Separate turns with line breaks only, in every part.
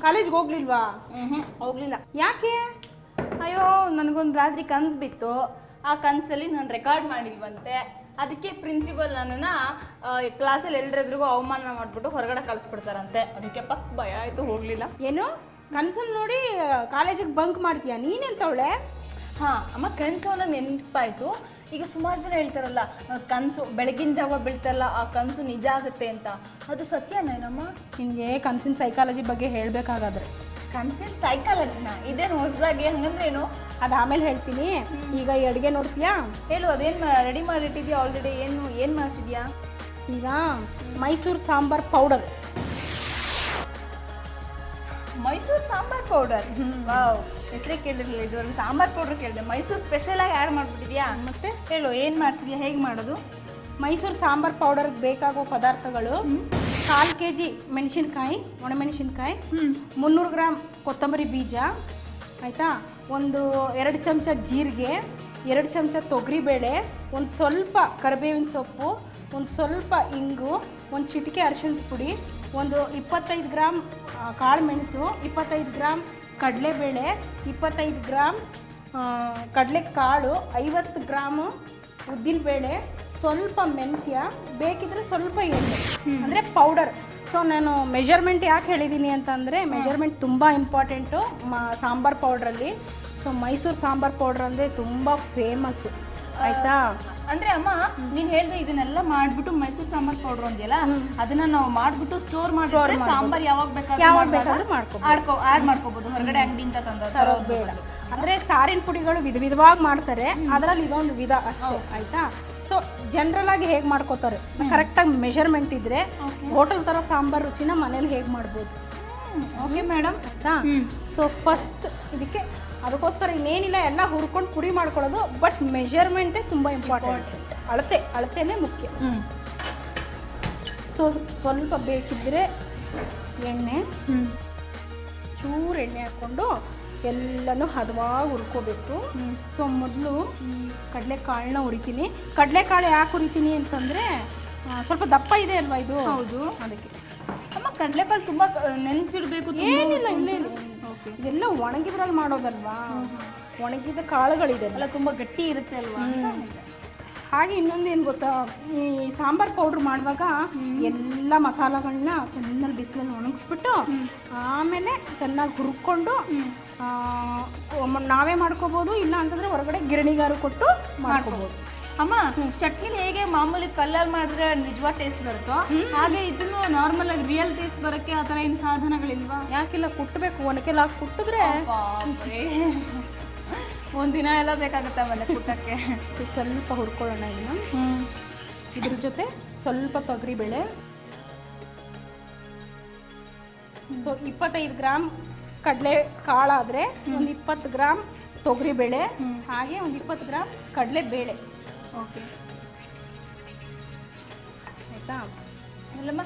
ಕಾಲೇಜ್ಗೆ ಹೋಗ್ಲಿಲ್ವಾ?
ಹೋಗ್ಲಿಲ್ಲ.
ಯಾಕೆ?
ಅಯ್ಯೋ ನನಗೊಂದು ರಾತ್ರಿ ಕನ್ಸು ಬಿತ್ತು. ಆ ಕನಸಲ್ಲಿ ನಾನು ರೆಕಾರ್ಡ್ ಮಾಡಿಲ್ವಂತೆ. ಅದಕ್ಕೆ ಪ್ರಿನ್ಸಿಪಲ್ ನನ್ನನ್ನು ಕ್ಲಾಸಲ್ಲಿ ಎಲ್ಲರೆದ್ರಿಗೂ ಅವಮಾನ ಮಾಡಿಬಿಟ್ಟು ಹೊರಗಡೆ ಕಳಿಸ್ಬಿಡ್ತಾರಂತೆ. ಅದಕ್ಕೆಪ್ಪ ಭಯ ಆಯಿತು, ಹೋಗಲಿಲ್ಲ.
ಏನು ಕನ್ಸಲ್ಲಿ ನೋಡಿ ಕಾಲೇಜಿಗೆ ಬಂಕ್ ಮಾಡ್ತೀಯಾ ನೀನೆಂತವಳೆ?
ಹಾಂ ಅಮ್ಮ, ಕನಸು ಅನ್ನೋದು ನೆನಪಾಯಿತು. ಈಗ ಸುಮಾರು ಜನ ಹೇಳ್ತಾರಲ್ಲ ಕನಸು ಬೆಳಗಿನ ಜಾವ ಬೀಳ್ತಾರಲ್ಲ, ಆ ಕನಸು ನಿಜ ಆಗುತ್ತೆ ಅಂತ. ಅದು ಸತ್ಯನೇನಮ್ಮ?
ನಿನಗೆ ಕನಸಿನ ಸೈಕಾಲಜಿ ಬಗ್ಗೆ ಹೇಳಬೇಕಾಗಾದ್ರೆ.
ಕನಸಿನ ಸೈಕಾಲಜಿನ? ಇದೇನು ಹೊಸದಾಗಿ? ಹಂಗಂದ್ರೇನು?
ಅದು ಆಮೇಲೆ ಹೇಳ್ತೀನಿ. ಈಗ ಈ ಅಡುಗೆ ನೋಡ್ತೀಯಾ?
ಹೇಳು, ಅದೇನು ರೆಡಿ ಮಾಡಿಟ್ಟಿದ್ಯಾ ಆಲ್ರೆಡಿ? ಏನು ಮಾಡ್ತಿದ್ಯಾ?
ಈಗ Mysuru sambar powder.
Mysuru sambar powder? Wow, ಹೆಸರೇ ಕೇಳಿರಲಿಲ್ಲ ಇದುವರೆಗೂ. ಸಾಂಬಾರ್ ಪೌಡರ್ ಕೇಳಿದೆ, ಮೈಸೂರು ಸ್ಪೆಷಲಾಗಿ ಆ್ಯಡ್ ಮಾಡಿಬಿಟ್ಟಿದ್ಯಾ?
ಮತ್ತೆ
ಹೇಳು, ಏನು ಮಾಡ್ತಿದ್ಯಾ, ಹೇಗೆ ಮಾಡೋದು?
ಮೈಸೂರು ಸಾಂಬಾರ್ ಪೌಡರ್ಗೆ ಬೇಕಾಗೋ ಪದಾರ್ಥಗಳು: 1/4 kg ಮೆಣಸಿನ್ಕಾಯಿ, ಒಣಮೆಣಸಿನ್ಕಾಯಿ, 300 ಗ್ರಾಮ್ ಕೊತ್ತಂಬರಿ ಬೀಜ, ಆಯಿತಾ, 2 ಚಮಚ ಜೀರಿಗೆ, 2 ಚಮಚ ತೊಗರಿಬೇಳೆ, ಒಂದು ಸ್ವಲ್ಪ ಕರಿಬೇವಿನ ಸೊಪ್ಪು, ಒಂದು ಸ್ವಲ್ಪ ಇಂಗು, ಒಂದು ಚಿಟಿಕೆ ಅರಿಶಿಣದ ಪುಡಿ, ಒಂದು 25 ಗ್ರಾಮ್ ಕಾಳು ಮೆಣಸು, 25 ಗ್ರಾಮ್ ಕಡಲೆಬೇಳೆ, 25 ಗ್ರಾಮ್ ಕಡಲೆಕಾಳು, 50 ಗ್ರಾಮು ಉದ್ದಿನಬೇಳೆ, ಸ್ವಲ್ಪ ಮೆಂತ್ಯ, ಬೇಕಿದ್ರೆ ಸ್ವಲ್ಪ ಎಣ್ಣೆ, ಅಂದರೆ ಪೌಡರ್. ಸೊ ನಾನು ಮೆಜರ್ಮೆಂಟ್ ಯಾಕೆ ಹೇಳಿದ್ದೀನಿ ಅಂತಂದರೆ, ಮೆಜರ್ಮೆಂಟ್ ತುಂಬ ಇಂಪಾರ್ಟೆಂಟು ಸಾಂಬಾರ್ ಪೌಡ್ರಲ್ಲಿ. ಸೊ ಮೈಸೂರು ಸಾಂಬಾರ್ ಪೌಡ್ರ್ ಅಂದರೆ ತುಂಬ ಫೇಮಸ್ಸು, ಆಯಿತಾ?
ಅಂದರೆ ಅಮ್ಮ, ನೀನು ಹೇಳಿದೆ ಇದನ್ನೆಲ್ಲ ಮಾಡಿಬಿಟ್ಟು ಮೈಸೂರು ಸಾಂಬಾರ್ ಪೌಡ್ರ್ ಅಂದ್ಯಲ್ಲ, ಅದನ್ನು ನಾವು ಮಾಡಿಬಿಟ್ಟು ಸ್ಟೋರ್ ಮಾಡಿ ಸಾಂಬಾರ್ ಯಾವಾಗ ಬೇಕಾದ್ರೂ ಆ್ಯಡ್ ಮಾಡ್ಕೋಬೋದು. ಹೊರಗಡೆ ಅಂಗಡಿಯಿಂದ
ತರೋದು ಬೇಡ. ಅಂದರೆ ಸಾರಿನ ಪುಡಿಗಳು ವಿಧ ವಿಧವಾಗಿ ಮಾಡ್ತಾರೆ, ಅದರಲ್ಲಿ ಇದೊಂದು ವಿಧ ಅಷ್ಟೇ, ಆಯಿತಾ? ಸೊ ಜನರಲ್ ಆಗಿ ಹೇಗೆ ಮಾಡ್ಕೋತಾರೆ, ಕರೆಕ್ಟಾಗಿ ಮೆಷರ್ಮೆಂಟ್ ಇದ್ದರೆ ಹೋಟೆಲ್ ಥರ ಸಾಂಬಾರು ರುಚಿನ ಮನೇಲಿ ಹೇಗೆ ಮಾಡ್ಬೋದು.
ಓಕೆ ಮೇಡಮ್,
ಆಯಿತಾ? ಸೊ ಫಸ್ಟ್ ಅದಕ್ಕೋಸ್ಕರ ಇನ್ನೇನಿಲ್ಲ, ಎಲ್ಲ ಹುರ್ಕೊಂಡು ಪುಡಿ ಮಾಡ್ಕೊಳ್ಳೋದು. ಬಟ್ ಮೆಷರ್ಮೆಂಟೇ ತುಂಬ ಇಂಪಾರ್ಟೆಂಟ್. ಅಳತೆನೇ ಮುಖ್ಯ. ಸೊ ಸ್ವಲ್ಪ ಬೇಕಿದ್ದರೆ ಎಣ್ಣೆ, ಚೂರು ಎಣ್ಣೆ ಹಾಕ್ಕೊಂಡು ಎಲ್ಲನೂ ಹದವಾಗಿ ಹುರ್ಕೋಬೇಕು. ಸೊ ಮೊದಲು ಕಡಲೆಕಾಳನ್ನ ಹುರಿತೀನಿ. ಕಡಲೆಕಾಳು ಯಾಕೆ ಹುರಿತೀನಿ ಅಂತಂದರೆ, ಸ್ವಲ್ಪ ದಪ್ಪ ಇದೆ ಅಲ್ವಾ ಇದು?
ಹೌದು,
ಅದಕ್ಕೆ.
ಅಮ್ಮ, ಕಡಲೆಕಾಳು ತುಂಬ ನೆನೆಸಿಡಬೇಕು?
ಏನಿಲ್ಲ, ಇದೆಲ್ಲ ಒಣಗಿದ್ರಲ್ಲಿ ಮಾಡೋದಲ್ವಾ, ಒಣಗಿದ ಕಾಳುಗಳಿದೆ
ಅಲ್ಲ, ತುಂಬ ಗಟ್ಟಿ ಇರುತ್ತೆ ಅಲ್ವಾ?
ಹಾಗೆ ಇನ್ನೊಂದು ಏನು ಗೊತ್ತಾ, ಈ ಸಾಂಬಾರ್ ಪೌಡ್ರ್ ಮಾಡುವಾಗ ಎಲ್ಲ ಮಸಾಲೆಗಳನ್ನ ಚೆನ್ನಾಗಿ ಬಿಸಿಲಲ್ಲಿ ಒಣಗಿಸ್ಬಿಟ್ಟು ಆಮೇಲೆ ಚೆನ್ನಾಗಿ ಹುರ್ಕೊಂಡು ನಾವೇ ಮಾಡ್ಕೋಬೋದು. ಇಲ್ಲ ಅಂತಂದರೆ ಹೊರಗಡೆ ಗಿರಣಿಗಾರು ಕೊಟ್ಟು ಮಾಡ್ಕೋಬೋದು.
ಅಮ್ಮ, ಚಟ್ನಿ ಹೇಗೆ ಮಾಮೂಲಿ ಕಲ್ಲಲ್ಲಿ ಮಾಡಿದ್ರೆ ನಿಜವಾದ ಟೇಸ್ಟ್ ಬರುತ್ತೋ, ಹಾಗೆ ಇದನ್ನು ನಾರ್ಮಲ್ ಆಗಿ ರಿಯಲ್ ಟೇಸ್ಟ್ ಬರೋಕ್ಕೆ ಆ ಥರ ಏನು ಸಾಧನಗಳಿಲ್ವಾ?
ಯಾಕಿಲ್ಲ, ಕುಟ್ಟಬೇಕು. ಒಣಕೆಲ್ಲ ಹಾಕಿ ಕುಟ್ಟಿದ್ರೆ
ಒಂದಿನ ಎಲ್ಲ ಬೇಕಾಗುತ್ತೆ ಆಮೇಲೆ ಕುಟ್ಟಕ್ಕೆ.
ಸ್ವಲ್ಪ ಹುರ್ಕೊಳ್ಳೋಣ ಇನ್ನು. ಇದ್ರ ಜೊತೆ ಸ್ವಲ್ಪ ತೊಗರಿಬೇಳೆ, ಸೊ 25 ಗ್ರಾಮ್ ಕಡಲೆ ಕಾಳಾದರೆ ಒಂದು 20 ಗ್ರಾಮ್ ತೊಗರಿಬೇಳೆ, ಹಾಗೆ ಒಂದು 20 ಗ್ರಾಮ್ ಕಡಲೆಬೇಳೆ.
ಓಕೆ,
ಆಯಿತಾ?
ಅಲ್ಲಮ್ಮ,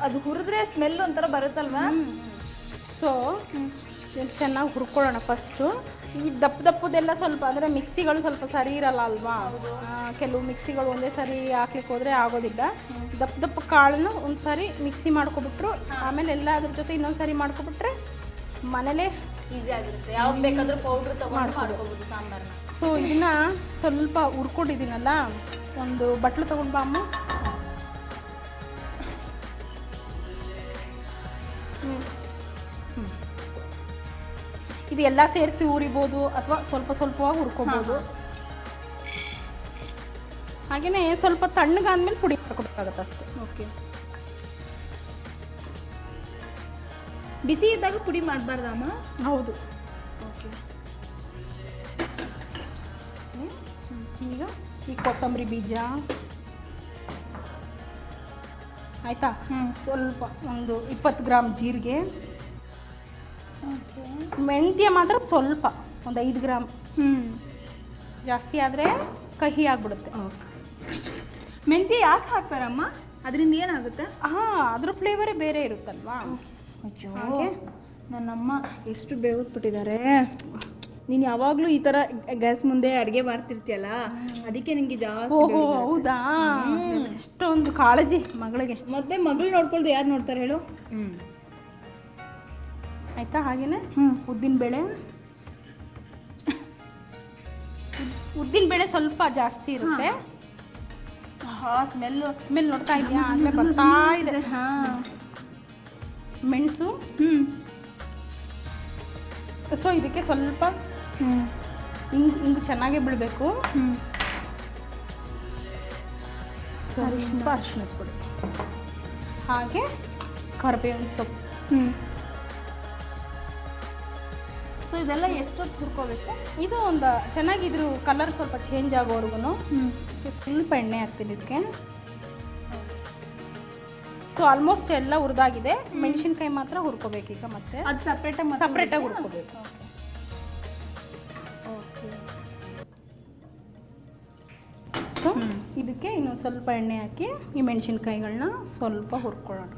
ಅದು ಹುರಿದ್ರೆ ಸ್ಮೆಲ್ ಒಂಥರ ಬರುತ್ತಲ್ವಾ?
ಸೊ ಚೆನ್ನಾಗಿ ಹುರ್ಕೊಳ್ಳೋಣ ಫಸ್ಟು. ಈ ದಪ್ಪದೆಲ್ಲ ಸ್ವಲ್ಪ, ಅಂದರೆ ಮಿಕ್ಸಿಗಳು ಸ್ವಲ್ಪ ಸರಿ ಇರಲ್ಲ ಅಲ್ವಾ? ಕೆಲವು ಮಿಕ್ಸಿಗಳು ಒಂದೇ ಸರಿ ಹಾಕ್ಲಿಕ್ಕೆ ಹೋದರೆ ಆಗೋದಿಲ್ಲ. ದಪ್ಪ ಕಾಳನ್ನು ಒಂದು ಸಾರಿ ಮಿಕ್ಸಿ ಮಾಡ್ಕೊಬಿಟ್ರು, ಆಮೇಲೆ ಎಲ್ಲ ಅದ್ರ ಜೊತೆ ಇನ್ನೊಂದು ಸಾರಿ ಮಾಡ್ಕೊಬಿಟ್ರೆ ಮನೇಲೇ
ಈಸಿ ಆಗಿರುತ್ತೆ. ಯಾವ್ದು ಬೇಕಾದರೂ ಪೌಡ್ರ್ ತಗೊಂಡು ಮಾಡ್ಕೋಬೋದು ಸಾಂಬಾರನ್ನ.
ಸೊ ಇದನ್ನು ಸ್ವಲ್ಪ ಹುರ್ಕೊಂಡಿದ್ದೀನಲ್ಲ, ಒಂದು ಬಟ್ಲು ತೊಗೊಂಡು ಬಾ ಅಮ್ಮ. ಇದು ಎಲ್ಲ ಸೇರಿಸಿ ಉರಿಬೋದು ಅಥವಾ ಸ್ವಲ್ಪವಾಗಿ ಹುರ್ಕೋಬೋದು. ಹಾಗೆಯೇ ಸ್ವಲ್ಪ ತಣ್ಣಗಾದ್ಮೇಲೆ ಪುಡಿ ಹಾಕೋಬೇಕಾಗತ್ತೆ ಅಷ್ಟೇ.
ಓಕೆ, ಬಿಸಿ ಇದ್ದಾಗ ಪುಡಿ ಮಾಡಬಾರ್ದಮ್ಮ?
ಹೌದು.
ಓಕೆ,
ಈಗ ಈ ಕೊತ್ತಂಬರಿ ಬೀಜ, ಆಯಿತಾ? ಸ್ವಲ್ಪ ಒಂದು 20 ಗ್ರಾಮ್ ಜೀರಿಗೆ, ಮೆಂತ್ಯ ಮಾತ್ರ ಸ್ವಲ್ಪ ಒಂದು 5 ಗ್ರಾಮ್. ಜಾಸ್ತಿ ಆದರೆ ಕಹಿ ಆಗಿಬಿಡುತ್ತೆ.
ಮೆಂತ್ಯ ಯಾಕೆ ಹಾಕ್ತಾರಮ್ಮ? ಅದರಿಂದ ಏನಾಗುತ್ತೆ?
ಅದ್ರ ಫ್ಲೇವರೇ ಬೇರೆ ಇರುತ್ತಲ್ವಾ?
ಹಾಗೆ ನನ್ನಮ್ಮ ಎಷ್ಟು ಬೇವತ್ಬಿಟ್ಟಿದ್ದಾರೆ. ನೀನು ಯಾವಾಗಲೂ ಈ ಥರ ಗ್ಯಾಸ್ ಮುಂದೆ ಅಡುಗೆ ಮಾಡ್ತಿರ್ತೀಯಲ್ಲ, ಅದಕ್ಕೆ ನನಗೆ ಜಾಸ್ತಿ.
ಓಹೋ, ಹೌದಾ? ಎಷ್ಟೊಂದು ಕಾಳಜಿ ಮಗಳಿಗೆ.
ಮತ್ತೆ ಮಗಳು ನೋಡ್ಕೊಳ್ದು ಯಾರು ನೋಡ್ತಾರೆ ಹೇಳು?
ಆಯಿತಾ. ಹಾಗೆಯೇ ಉದ್ದಿನಬೇಳೆ, ಉದ್ದಿನಬೇಳೆ ಸ್ವಲ್ಪ ಜಾಸ್ತಿ ಇರುತ್ತೆ. ಸ್ಮೆಲ್ ನೋಡ್ತಾ ಇದೆಯಾ ಅಂದರೆ ಬರ್ತಾ ಇದೆ. ಮೆಣಸು. ಸೊ ಇದಕ್ಕೆ ಸ್ವಲ್ಪ ಹಿಂಗು ಚೆನ್ನಾಗೇ ಬಿಡಬೇಕು. ಸ್ವಲ್ಪ ಅರಿಶಿಣದ ಪುಡಿ, ಹಾಗೆ ಕರಿಬೇವಿನ ಸೊಪ್ಪು.
ಸೊ ಇದೆಲ್ಲ ಎಷ್ಟೊತ್ತು ಹುರ್ಕೋಬೇಕು?
ಇದು ಒಂದು ಚೆನ್ನಾಗಿದ್ರು ಕಲರ್ ಸ್ವಲ್ಪ ಚೇಂಜ್ ಆಗೋವರೆಗೂ ಸ್ವಲ್ಪ ಎಣ್ಣೆ ಹಾಕ್ತೀನಿ ಇದಕ್ಕೆ. ಸೊ ಆಲ್ಮೋಸ್ಟ್ ಎಲ್ಲ ಹುರಿದಾಗಿದೆ. ಮೆಣಸಿನ್ಕಾಯಿ ಮಾತ್ರ ಹುರ್ಕೋಬೇಕೀಗ. ಮತ್ತೆ
ಅದು ಸಪ್ರೇಟಾಗಿ
ಹುರ್ಕೋಬೇಕು. ಸೊ ಇದಕ್ಕೆ ಇನ್ನೊಂದು ಸ್ವಲ್ಪ ಎಣ್ಣೆ ಹಾಕಿ ಈ ಮೆಣಸಿನ್ಕಾಯಿಗಳನ್ನ ಸ್ವಲ್ಪ ಹುರ್ಕೊಳ್ಳೋಣ.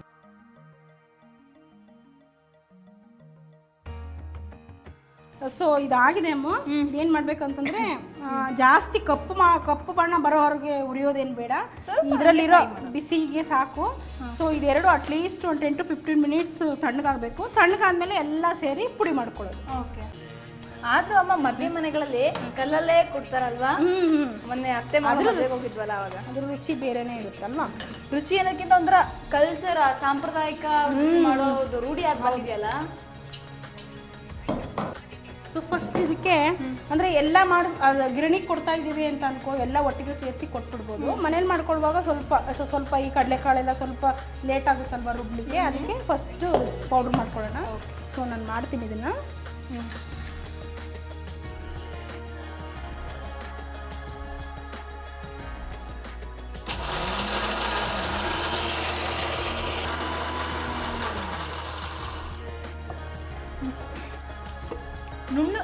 ಸೊ ಇದಾಗಿದೆ ಅಮ್ಮ. ಏನು ಮಾಡ್ಬೇಕಂತಂದ್ರೆ ಜಾಸ್ತಿ ಕಪ್ಪು ಬಣ್ಣ ಬರೋವರೆಗೆ ಉರಿಯೋದೇನು ಬೇಡ, ಇದರಲ್ಲಿರೋ ಬಿಸಿಗೆ ಸಾಕು. ಸೊ ಇದೆರಡು ಅಟ್ಲೀಸ್ಟ್ ಒಂದು 10 to 15 ಮಿನಿಟ್ಸ್ ತಣ್ಣಗಾಗಬೇಕು. ತಣ್ಣಗಾದ್ಮೇಲೆ ಎಲ್ಲ ಸೇರಿ ಪುಡಿ ಮಾಡ್ಕೊಳ್ಳೋದು.
ಓಕೆ. ಆದ್ರೂ ಅಮ್ಮ ಮದುವೆ ಮನೆಗಳಲ್ಲಿ ಕಲ್ಲಲ್ಲೇ ಕೊಡ್ತಾರಲ್ವಾ? ಮೊನ್ನೆ ಅತ್ತೆ ಮದುವೆಗೆ ಹೋಗಿದ್ವಲ್ಲ, ಅವಾಗ
ಅದ್ರ ರುಚಿ ಬೇರೆನೇ ಇರುತ್ತಲ್ವಾ.
ರುಚಿ ಅನ್ನೋಕ್ಕಿಂತ ಒಂಥರ ಕಲ್ಚರ್, ಸಾಂಪ್ರದಾಯಿಕ ಮಾಡೋದು ರೂಢಿ ಆಗಿದೆಯಲ್ಲ.
ಸೊ ಫಸ್ಟ್ ಇದಕ್ಕೆ ಅಂದರೆ ಎಲ್ಲ ಗಿರಣಿಗೆ ಕೊಡ್ತಾ ಇದ್ದೀವಿ ಅಂತ ಅನ್ಕೋ, ಎಲ್ಲ ಒಟ್ಟಿಗೆ ಸೇರಿಸಿ ಕೊಟ್ಬಿಡ್ಬೋದು. ಮನೇಲಿ ಮಾಡ್ಕೊಳ್ವಾಗ ಸ್ವಲ್ಪ ಈ ಕಡಲೆಕಾಳೆಲ್ಲ ಸ್ವಲ್ಪ ಲೇಟ್ ಆಗುತ್ತಲ್ವ ರುಬ್ಲಿಕ್ಕೆ, ಅದಕ್ಕೆ ಫಸ್ಟು ಪೌಡ್ರ್ ಮಾಡ್ಕೊಳ್ಳೋಣ. ಸೊ ನಾನು ಮಾಡ್ತೀನಿ ಇದನ್ನು.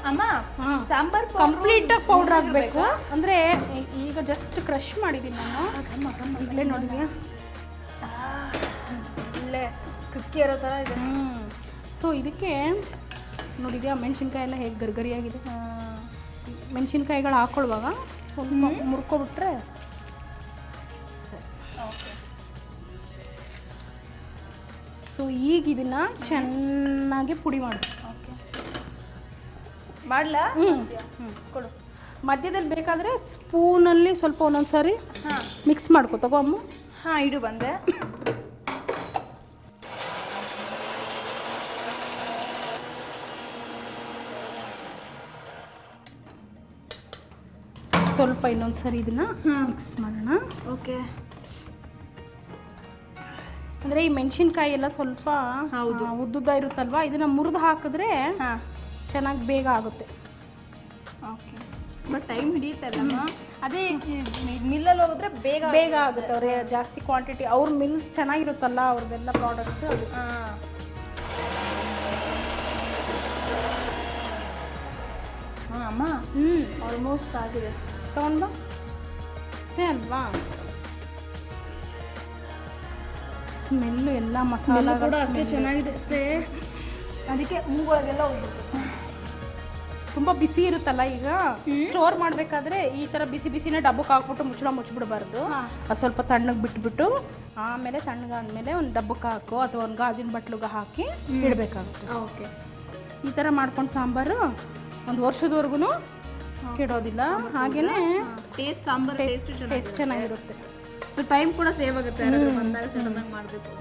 ಅಮ್ಮ ಸಾಂಬಾರ್
ಕಂಪ್ಲೀಟ್ ಪೌಡರ್ ಆಗಬೇಕು. ಅಂದರೆ ಈಗ ಜಸ್ಟ್ ಕ್ರಷ್ ಮಾಡಿದ್ದೀನಿ ನಾನು. ಇಲ್ಲೇ ನೋಡಿದ್ಯಾ,
ಇಲ್ಲೇ ಕುಕ್ಕಿ ಇರೋ ಥರ ಇದೆ.
ಸೊ ಇದಕ್ಕೆ ನೋಡಿದ್ಯಾ ಮೆಣಸಿನ್ಕಾಯಿ ಎಲ್ಲ ಹೇಗೆ ಗರ್ಗರಿಯಾಗಿದೆ. ಮೆಣಸಿನ್ಕಾಯಿಗಳು ಹಾಕೊಳ್ಳುವಾಗ ಸ್ವಲ್ಪ ಮುರ್ಕೊಬಿಟ್ರೆ ಸರಿ. ಸೊ ಈಗ ಇದನ್ನು ಚೆನ್ನಾಗಿ ಪುಡಿ ಮಾಡಿ
ಮಾಡಲಾ?
ಕೊಡು. ಮಧ್ಯದಲ್ಲಿ ಬೇಕಾದರೆ ಸ್ಪೂನಲ್ಲಿ ಸ್ವಲ್ಪ ಒಂದೊಂದು ಸಾರಿ ಮಿಕ್ಸ್ ಮಾಡ್ಕೊ ತಗೋ ಅಮ್ಮ.
ಇಡು ಬಂದೆ.
ಸ್ವಲ್ಪ ಇನ್ನೊಂದು ಸಾರಿ ಇದನ್ನು ಮಿಕ್ಸ್ ಮಾಡೋಣ.
ಓಕೆ.
ಅಂದರೆ ಈ ಮೆಣಸಿನ್ಕಾಯಿ ಎಲ್ಲ ಸ್ವಲ್ಪ ಉದ್ದುದ್ದ ಇರುತ್ತಲ್ವ, ಇದನ್ನು ಮುರಿದು ಹಾಕಿದ್ರೆ ಚೆನ್ನಾಗಿ ಬೇಗ ಆಗುತ್ತೆ.
ಓಕೆ. ಬಟ್ ಟೈಮ್ ಹಿಡಿಯುತ್ತಲ್ಲಮ್ಮ. ಅದೇ ಮಿಲ್ಲಲ್ಲಿ ಹೋಗಿದ್ರೆ ಬೇಗ
ಆಗುತ್ತೆ. ಅವ್ರೆ ಜಾಸ್ತಿ ಕ್ವಾಂಟಿಟಿ, ಅವ್ರ ಮಿಲ್ಸ್ ಚೆನ್ನಾಗಿರುತ್ತಲ್ಲ ಅವ್ರದ್ದೆಲ್ಲ ಪ್ರಾಡಕ್ಟ್ಸ್.
ಅಮ್ಮ ಆಲ್ಮೋಸ್ಟ್ ಆಗಿದೆ.
ತಗೊಂಡು ಅಲ್ವಾ, ಸ್ಮೆಲ್ಲು ಎಲ್ಲ ಮಸಾಲ
ಕೂಡ ಅಷ್ಟೇ ಚೆನ್ನಾಗಿದೆ. ಅಷ್ಟೇ ಅದಕ್ಕೆ ಮೂಗೊಳಗೆಲ್ಲ ಹೋಗ್ಬಿಟ್ಟು
ತುಂಬ ಬಿಸಿ ಇರುತ್ತಲ್ಲ. ಈಗ ಸ್ಟೋರ್ ಮಾಡಬೇಕಾದ್ರೆ ಈ ಥರ ಬಿಸಿನೇ ಡಬ್ಬಕ್ಕೆ ಹಾಕ್ಬಿಟ್ಟು ಮುಚ್ಚಿಬಿಡಬಾರ್ದು. ಅದು ಸ್ವಲ್ಪ ತಣ್ಣಗೆ ಬಿಟ್ಬಿಟ್ಟು ಆಮೇಲೆ ತಣ್ಣಗಾದ್ಮೇಲೆ ಒಂದು ಡಬ್ಬಕ್ಕೆ ಹಾಕು ಅಥವಾ ಒಂದು ಗಾಜಿನ ಬಟ್ಲಿಗೆ ಹಾಕಿ ಇಡಬೇಕಾಗುತ್ತೆ.
ಓಕೆ.
ಈ ಥರ ಮಾಡ್ಕೊಂಡು ಸಾಂಬಾರು ಒಂದು ವರ್ಷದವರೆಗೂ ಕೆಡೋದಿಲ್ಲ. ಹಾಗೆಯೇ
ಸಾಂಬಾರು
ಟೇಸ್ಟ್ ಚೆನ್ನಾಗಿರುತ್ತೆ.
ಸೊ ಟೈಮ್ ಕೂಡ ಸೇವ್ ಆಗುತ್ತೆ. ಬಂದಾಗ ಸಡನ್ನಾಗಿ ಮಾಡಬೇಕು.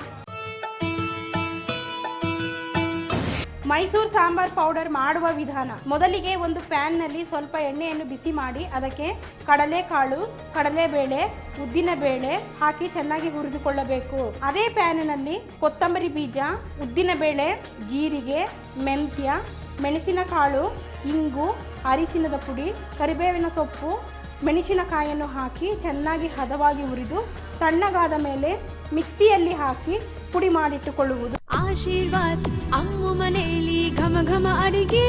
ಮೈಸೂರು ಸಾಂಬಾರ್ ಪೌಡರ್ ಮಾಡುವ ವಿಧಾನ. ಮೊದಲಿಗೆ ಒಂದು ಪ್ಯಾನ್ನಲ್ಲಿ ಸ್ವಲ್ಪ ಎಣ್ಣೆಯನ್ನು ಬಿಸಿ ಮಾಡಿ ಅದಕ್ಕೆ ಕಡಲೆಕಾಳು, ಕಡಲೆಬೇಳೆ, ಉದ್ದಿನಬೇಳೆ ಹಾಕಿ ಚೆನ್ನಾಗಿ ಹುರಿದುಕೊಳ್ಳಬೇಕು. ಅದೇ ಪ್ಯಾನ್ನಲ್ಲಿ ಕೊತ್ತಂಬರಿ ಬೀಜ, ಉದ್ದಿನಬೇಳೆ, ಜೀರಿಗೆ, ಮೆಂತ್ಯ, ಮೆಣಸಿನಕಾಳು, ಇಂಗು, ಅರಿಶಿಣದ ಪುಡಿ, ಕರಿಬೇವಿನ ಸೊಪ್ಪು, ಮೆಣಸಿನಕಾಯಿಯನ್ನು ಹಾಕಿ ಚೆನ್ನಾಗಿ ಹದವಾಗಿ ಹುರಿದು ತಣ್ಣಗಾದ ಮೇಲೆ ಮಿಕ್ಸಿಯಲ್ಲಿ ಹಾಕಿ ಪುಡಿ ಮಾಡಿಟ್ಟುಕೊಳ್ಳುವುದು.
ಆಶೀರ್ವಾದ್ ಅಮ್ಮ ಮನೆಯಲ್ಲಿ ಘಮ ಘಮ ಅಡಿಗೆ.